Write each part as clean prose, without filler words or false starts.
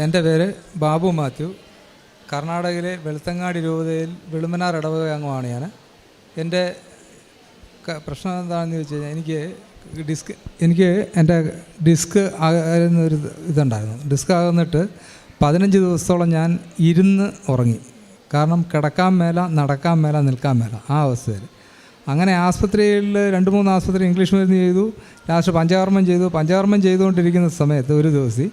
എൻ്റെ പേര് ബാബു മാത്യു. കർണാടകയിലെ വെളുത്തങ്ങാടി രൂപതയിൽ വെളുമനാർ ഇടവക അംഗമാണ് ഞാൻ. എൻ്റെ പ്രശ്നം എന്താണെന്ന് ചോദിച്ചു കഴിഞ്ഞാൽ എനിക്ക് എൻ്റെ ഡിസ്ക് ആകുന്നൊരു ഇതുണ്ടായിരുന്നു. ഡിസ്ക് ആകുന്നിട്ട് 15 ദിവസത്തോളം ഞാൻ ഇരുന്ന് ഉറങ്ങി. കാരണം കിടക്കാൻ മേല, നടക്കാൻ മേല, നിൽക്കാൻ മേല, ആ അവസ്ഥയിൽ. അങ്ങനെ ആസ്പത്രിയിൽ 2-3 ആസ്പത്രി ഇംഗ്ലീഷ് മരുന്ന് ചെയ്തു. ലാസ്റ്റ് പഞ്ചകർമ്മം ചെയ്തുകൊണ്ടിരിക്കുന്ന സമയത്ത് ഒരു ദിവസം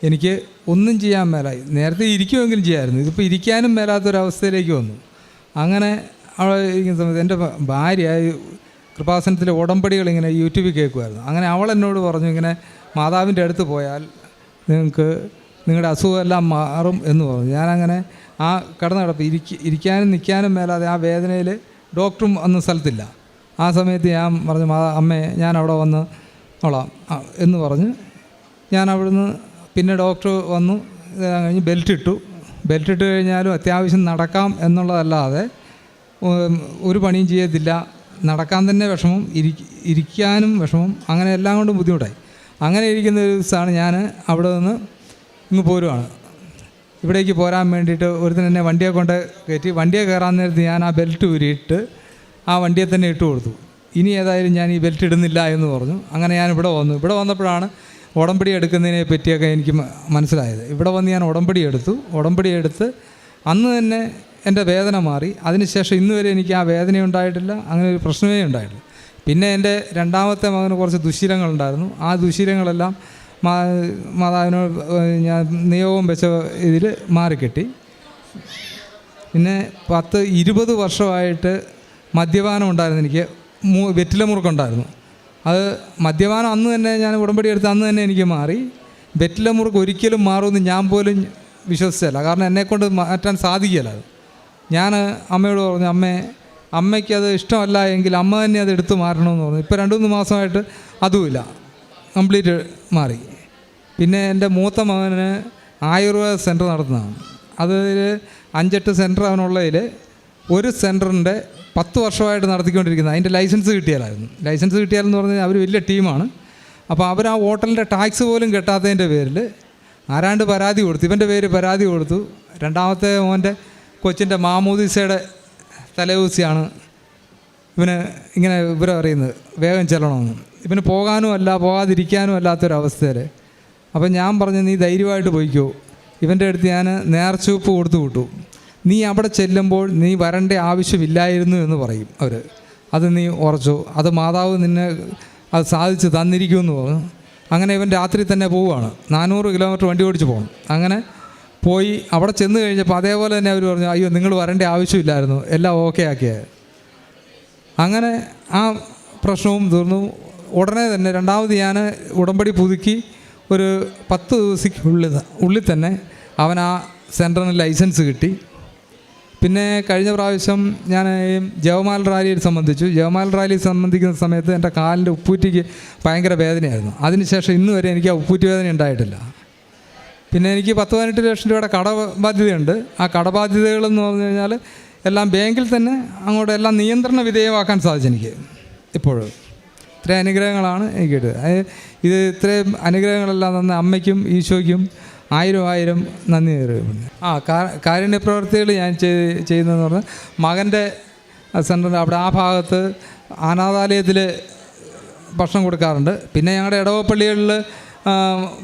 എനിക്ക് ഒന്നും ചെയ്യാൻ മേലായി. നേരത്തെ ഇരിക്കുമെങ്കിലും ചെയ്യാമായിരുന്നു, ഇതിപ്പോൾ ഇരിക്കാനും മേലാത്തൊരവസ്ഥയിലേക്ക് വന്നു. അങ്ങനെ അവിടെ ഇരിക്കുന്ന സമയത്ത് എൻ്റെ ഭാര്യ കൃപാസനത്തിലെ ഉടമ്പടികൾ ഇങ്ങനെ യൂട്യൂബിൽ കേൾക്കുമായിരുന്നു. അങ്ങനെ അവൾ എന്നോട് പറഞ്ഞു, ഇങ്ങനെ മാതാവിൻ്റെ അടുത്ത് പോയാൽ നിങ്ങളുടെ അസുഖമെല്ലാം മാറും എന്ന് പറഞ്ഞു. ഞാനങ്ങനെ ആ കിടപ്പ് ഇരിക്കാനും നിൽക്കാനും മേലാതെ ആ വേദനയിൽ ഡോക്ടറും അന്ന് സ്ഥലത്തില്ല. ആ സമയത്ത് ഞാൻ പറഞ്ഞു, അമ്മേ ഞാൻ അവിടെ വന്ന് കൊള്ളാം എന്ന് പറഞ്ഞ് ഞാൻ അവിടുന്ന് പിന്നെ ഡോക്ടർ വന്നു. കഴിഞ്ഞ് ബെൽറ്റ് ഇട്ട് കഴിഞ്ഞാലും അത്യാവശ്യം നടക്കാം എന്നുള്ളതല്ലാതെ ഒരു പണിയും ചെയ്യത്തില്ല. നടക്കാൻ തന്നെ വിഷമം, ഇരിക്കാനും വിഷമം, അങ്ങനെ എല്ലാം കൊണ്ടും ബുദ്ധിമുട്ടായി. അങ്ങനെ ഇരിക്കുന്ന ഒരു ദിവസമാണ് ഞാൻ അവിടെ നിന്ന് ഇങ്ങ് പോരുവാണ്. ഇവിടേക്ക് പോരാൻ വേണ്ടിയിട്ട് ഒരുത്തൻ എന്നെ വണ്ടിയെ കൊണ്ട് കയറ്റി. വണ്ടിയെ കയറാൻ നേരത്ത് ഞാൻ ആ ബെൽറ്റ് ഊരിയിട്ട് ആ വണ്ടിയെ തന്നെ ഇട്ട് കൊടുത്തു. ഇനി ഏതായാലും ഞാൻ ഈ ബെൽറ്റ് ഇടുന്നില്ല എന്ന് പറഞ്ഞു. അങ്ങനെ ഞാൻ ഇവിടെ വന്നപ്പോഴാണ് ഉടമ്പടി എടുക്കുന്നതിനെ പറ്റിയൊക്കെ എനിക്ക് മനസ്സിലായത്. ഇവിടെ വന്ന് ഞാൻ ഉടമ്പടി എടുത്ത് അന്ന് തന്നെ എൻ്റെ വേദന മാറി. അതിനുശേഷം ഇന്ന് വരെ എനിക്ക് ആ വേദന ഉണ്ടായിട്ടില്ല, അങ്ങനെ ഒരു പ്രശ്നമേ ഉണ്ടായിട്ടില്ല. പിന്നെ എൻ്റെ രണ്ടാമത്തെ മകന് കുറച്ച് ദുശ്ശീലങ്ങളുണ്ടായിരുന്നു. ആ ദുശ്ശീലങ്ങളെല്ലാം മാതാവിനോട് ഞാൻ നിയോഗം വെച്ച ഇതിൽ മാറിക്കിട്ടി. പിന്നെ 10-20 വർഷമായിട്ട് മദ്യപാനം ഉണ്ടായിരുന്നു. എനിക്ക് വെറ്റില മുറുക്കുണ്ടായിരുന്നു. അത് മദ്യപാനം അന്ന് തന്നെ ഞാൻ ഉടമ്പടി എടുത്ത് അന്ന് തന്നെ എനിക്ക് മാറി. വെറ്റില മുറുക്ക് ഒരിക്കലും മാറുമെന്ന് ഞാൻ പോലും വിശ്വസിച്ചല്ല. കാരണം എന്നെക്കൊണ്ട് മാറ്റാൻ സാധിക്കില്ല. ഞാൻ അമ്മയോട് പറഞ്ഞു, അമ്മയ്ക്കത് ഇഷ്ടമല്ല എങ്കിൽ അമ്മ തന്നെ അത് എടുത്ത് മാറണമെന്ന് പറഞ്ഞു. ഇപ്പോൾ 2-3 മാസമായിട്ട് അതുമില്ല, കംപ്ലീറ്റ് മാറി. പിന്നെ എൻ്റെ മൂത്ത മകന് ആയുർവേദ സെൻറ്റർ നടത്തുന്നതാണ്. അതിൽ 5-8 സെൻറ്റർ അവനുള്ളതിൽ ഒരു സെൻറ്ററിൻ്റെ 10 വർഷമായിട്ട് നടത്തിക്കൊണ്ടിരിക്കുന്നത്. അതിൻ്റെ ലൈസൻസ് കിട്ടിയാലെന്ന് പറഞ്ഞാൽ അവർ വലിയ ടീമാണ്. അപ്പോൾ അവർ ആ ഹോട്ടലിൻ്റെ ടാക്സ് പോലും കെട്ടാത്തതിൻ്റെ പേരിൽ ആരാണ്ട് പരാതി കൊടുത്തു. ഇവൻ്റെ പേര് പരാതി കൊടുത്തു. രണ്ടാമത്തെ മോൻ്റെ കൊച്ചിൻ്റെ മാമോദീസയുടെ തലേദിവസമാണ് ഇവന് ഇങ്ങനെ വിവരം അറിയുന്നത്, വേഗം ചെല്ലണമെന്ന്. ഇവന് പോകാതിരിക്കാനും അല്ലാത്തൊരവസ്ഥയിൽ. അപ്പം ഞാൻ പറഞ്ഞു, നീ ധൈര്യമായിട്ട് പോയിക്കോ. ഇവൻ്റെ അടുത്ത് ഞാൻ നേർച്ചൂപ്പ് കൊടുത്തു വിട്ടു. നീ അവിടെ ചെല്ലുമ്പോൾ നീ വരേണ്ട ആവശ്യമില്ലായിരുന്നു എന്ന് പറയും അവർ. അത് നീ ഉറച്ചു, അത് മാതാവ് നിന്നെ അത് സാധിച്ച് തന്നിരിക്കുമെന്ന് പറഞ്ഞു. അങ്ങനെ ഇവൻ രാത്രി തന്നെ പോവുകയാണ്. 400 കിലോമീറ്റർ വണ്ടി ഓടിച്ച് പോകണം. അങ്ങനെ പോയി അവിടെ ചെന്ന് കഴിഞ്ഞപ്പോൾ അതേപോലെ തന്നെ അവർ പറഞ്ഞു, അയ്യോ നിങ്ങൾ വരേണ്ട ആവശ്യമില്ലായിരുന്നു, എല്ലാം ഓക്കെ ആക്കിയത്. അങ്ങനെ ആ പ്രശ്നവും തീർന്നു. ഉടനെ തന്നെ രണ്ടാമത് ഞാൻ ഉടമ്പടി പുതുക്കി ഒരു 10 ദിവസത്തിനുള്ളിൽ തന്നെ അവൻ ആ സെൻറ്ററിന് ലൈസൻസ് കിട്ടി. പിന്നെ കഴിഞ്ഞ പ്രാവശ്യം ഞാൻ ജവമാൽ റാലിയിൽ സംബന്ധിക്കുന്ന സമയത്ത് എൻ്റെ കാലിൻ്റെ ഉപ്പൂറ്റിക്ക് ഭയങ്കര വേദനയായിരുന്നു. അതിനുശേഷം ഇന്ന് വരെ എനിക്ക് ആ ഉപ്പൂറ്റി വേദന ഉണ്ടായിട്ടില്ല. പിന്നെ എനിക്ക് 10-18 ലക്ഷം രൂപയുടെ കടബാധ്യതയുണ്ട്. ആ കടബാധ്യതകളെന്ന് പറഞ്ഞു കഴിഞ്ഞാൽ എല്ലാം ബാങ്കിൽ തന്നെ അങ്ങോട്ട് എല്ലാം നിയന്ത്രണ വിധേയമാക്കാൻ സാധിച്ചു എനിക്ക് ഇപ്പോഴും. ഇത്രയും അനുഗ്രഹങ്ങളാണ് എനിക്ക് കിട്ടിയത്. ഇത് ഇത്രയും അനുഗ്രഹങ്ങളെല്ലാം തന്ന അമ്മയ്ക്കും ഈശോയ്ക്കും 1000 നന്ദി അറിയിക്കുന്നു. കാരുണ്യ പ്രവർത്തികൾ ഞാൻ ചെയ്യുന്നതെന്ന് പറഞ്ഞാൽ മകൻ്റെ സെൻറ്ററിൽ അവിടെ ആ ഭാഗത്ത് അനാഥാലയത്തിൽ ഭക്ഷണം കൊടുക്കാറുണ്ട്. പിന്നെ ഞങ്ങളുടെ ഇടവപ്പള്ളികളിൽ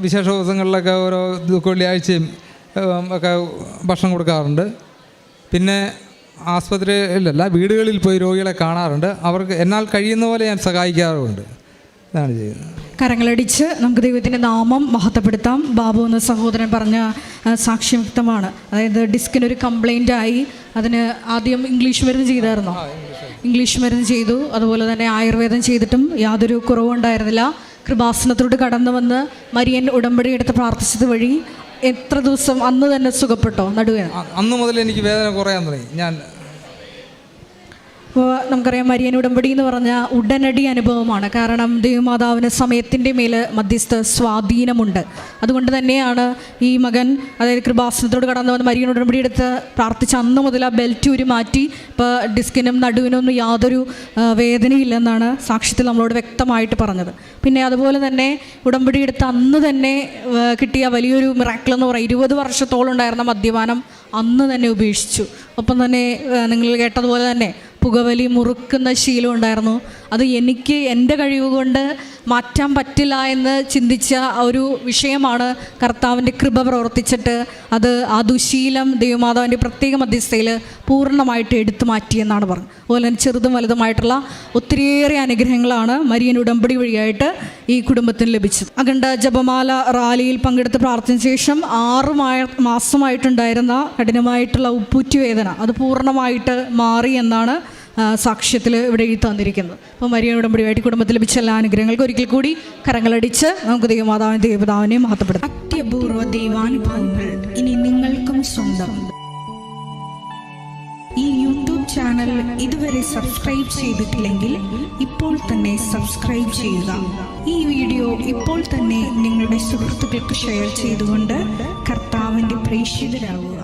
വിശേഷ ദിവസങ്ങളിലൊക്കെ ഓരോ വെള്ളിയാഴ്ചയും ഒക്കെ ഭക്ഷണം കൊടുക്കാറുണ്ട്. പിന്നെ ആസ്പത്രിയിലല്ല, വീടുകളിൽ പോയി രോഗികളെ കാണാറുണ്ട്. അവർക്ക് എന്നാൽ കഴിയുന്ന പോലെ ഞാൻ സഹായിക്കാറുമുണ്ട്. ഇതാണ് ചെയ്യുന്നത്. കരങ്ങളടിച്ച് നമുക്ക് ദൈവത്തിൻ്റെ നാമം മഹത്വപ്പെടുത്താം. ബാബു എന്ന സഹോദരൻ പറഞ്ഞ സാക്ഷ്യം വ്യക്തമാണ്. അതായത് ഡിസ്കിനൊരു കംപ്ലൈൻ്റ് ആയി. അതിന് ആദ്യം ഇംഗ്ലീഷ് മരുന്ന് ചെയ്തായിരുന്നോ? ഇംഗ്ലീഷ് മരുന്ന് ചെയ്തു. അതുപോലെ തന്നെ ആയുർവേദം ചെയ്തിട്ടും യാതൊരു കുറവുണ്ടായിരുന്നില്ല. കൃപാസനത്തോട് കടന്നു വന്ന് മരിയൻ ഉടമ്പടി എടുത്ത് പ്രാർത്ഥിച്ചത് വഴി എത്ര ദിവസം അന്ന് തന്നെ സുഖപ്പെട്ടോ? നടുവേദന അന്ന് മുതൽ എനിക്ക് വേദന കുറയാൻ തുടങ്ങി. ഞാൻ അപ്പോൾ നമുക്കറിയാം മരിയൻ ഉടമ്പടി എന്ന് പറഞ്ഞാൽ ഉടനടി അനുഭവമാണ്. കാരണം ദൈവമാതാവിന് സമയത്തിൻ്റെ മേൽ മധ്യസ്ഥ സ്വാധീനമുണ്ട്. അതുകൊണ്ട് തന്നെയാണ് ഈ മകൻ, അതായത് കൃപാസനത്തോട് കടന്നു വന്ന് മരിയൻ ഉടമ്പടി എടുത്ത് പ്രാർത്ഥിച്ച അന്ന് മുതൽ ആ ബെൽറ്റ് ഉരി മാറ്റി ഇപ്പോൾ ഡിസ്കിനും നടുവിനൊന്നും യാതൊരു വേദനയില്ലെന്നാണ് സാക്ഷ്യത്തിൽ നമ്മളോട് വ്യക്തമായിട്ട് പറഞ്ഞത്. പിന്നെ അതുപോലെ തന്നെ ഉടമ്പടി എടുത്ത് അന്ന് തന്നെ കിട്ടിയ വലിയൊരു മിറാക്കിൾ എന്ന് പറയുക 20 വർഷത്തോളം ഉണ്ടായിരുന്ന മദ്യപാനം അന്ന് തന്നെ ഉപേക്ഷിച്ചു. ഒപ്പം തന്നെ നിങ്ങൾ കേട്ടതുപോലെ തന്നെ പുകവലി മുറുക്കുന്ന ശീലം ഉണ്ടായിരുന്നു. അത് എനിക്ക് എൻ്റെ കഴിവ് കൊണ്ട് മാറ്റാൻ പറ്റില്ല എന്ന് ചിന്തിച്ച ഒരു വിഷയമാണ് കർത്താവിൻ്റെ കൃപ പ്രവർത്തിച്ചിട്ട് അത് ആ ദുശീലം ദൈവമാതാവിൻ്റെ പ്രത്യേക മധ്യസ്ഥയിൽ പൂർണ്ണമായിട്ട് എടുത്തു മാറ്റിയെന്നാണ് പറഞ്ഞത്. അതുപോലെ തന്നെ ചെറുതും വലുതുമായിട്ടുള്ള ഒത്തിരിയേറെ അനുഗ്രഹങ്ങളാണ് മരിയൻ ഉടമ്പടി വഴിയായിട്ട് ഈ കുടുംബത്തിന് ലഭിച്ചത്. അഖണ്ഡ ജപമാല റാലിയിൽ പങ്കെടുത്ത് പ്രാർത്ഥിച്ച ശേഷം 6 മാസമായിട്ടുണ്ടായിരുന്ന കഠിനമായിട്ടുള്ള ഉപ്പൂറ്റുവേദന അത് പൂർണ്ണമായിട്ട് മാറി എന്നാണ് സാക്ഷ്യത്തിൽ ഇവിടെ എഴുതി തന്നിരിക്കുന്നത്. അപ്പോൾ മരിയൻ ഉടമ്പടിയായിട്ട് കുടുംബത്തിൽ ലഭിച്ച എല്ലാ അനുഗ്രഹങ്ങൾക്കും ഒരിക്കൽ കൂടി കരങ്ങളടിച്ച് നമുക്ക് ദൈവമാതാവിനെ ദൈവപിതാവിനെയും മഹത്വപ്പെടുത്താം. അത്യപൂർവ ദൈവാനുഭവങ്ങൾ ഇനി നിങ്ങൾക്കും സ്വന്തം. ഈ യൂട്യൂബ് ചാനൽ ഇതുവരെ സബ്സ്ക്രൈബ് ചെയ്തിട്ടില്ലെങ്കിൽ ഇപ്പോൾ തന്നെ സബ്സ്ക്രൈബ് ചെയ്യുക. ഈ വീഡിയോ ഇപ്പോൾ തന്നെ നിങ്ങളുടെ സുഹൃത്തുക്കൾക്ക് ഷെയർ ചെയ്തുകൊണ്ട് കർത്താവിൻ്റെ പ്രേക്ഷിതരാകുക.